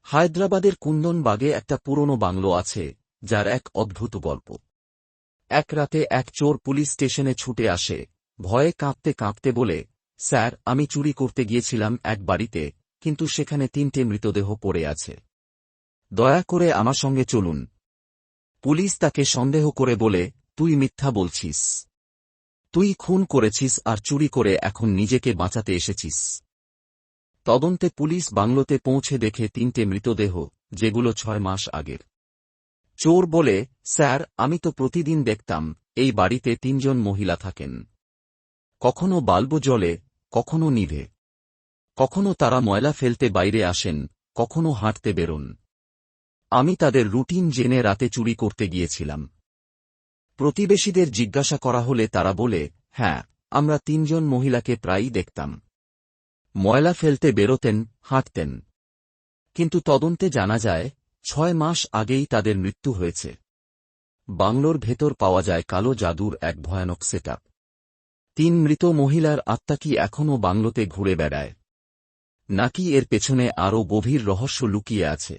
হায়দ্রাবাদের কুন্দনবাগে একটা পুরনো বাংলো আছে, যার এক অদ্ভুত গল্প। এক রাতে এক চোর পুলিশ স্টেশনে ছুটে আসে, ভয়ে কাঁপতে কাঁপতে বলে, স্যার, আমি চুরি করতে গিয়েছিলাম এক বাড়িতে, কিন্তু সেখানে 3টে মৃতদেহ পড়ে আছে। দয়া করে আমার সঙ্গে চলুন। পুলিশ তাকে সন্দেহ করে বলে, তুই মিথ্যা বলছিস। তুই খুন করেছিস আর চুরি করে এখন নিজেকে বাঁচাতে এসেছিস। তদন্তে পুলিশ বাংলোতে পৌঁছে দেখে 3টে মৃতদেহ, যেগুলো 6 মাস আগের। চোর বলে, স্যার, আমি তো প্রতিদিন দেখতাম এই বাড়িতে 3জন মহিলা থাকেন। কখনো বাল্ব জ্বলে, কখনো নিভে। কখনো তারা ময়লা ফেলতে বাইরে আসেন, কখনো হাঁটতে বেরোন। আমি তাদের রুটিন জেনে রাতে চুরি করতে গিয়েছিলাম। প্রতিবেশীদের জিজ্ঞাসা করা হলে তারা বলে, হ্যাঁ, আমরা 3জন মহিলাকে প্রায়ই দেখতাম। ময়লা ফেলতে বেরোতেন, হাঁটতেন। কিন্তু তদন্তে জানা যায় 6 মাস আগেই তাদের মৃত্যু হয়েছে। বাংলোর ভেতর পাওয়া যায় কালো জাদুর এক ভয়ানক সেটআপ। 3 মৃত মহিলার আত্মা কি এখনও বাংলোতে ঘুরে বেড়ায়, নাকি এর পেছনে আরও গভীর রহস্য লুকিয়ে আছে?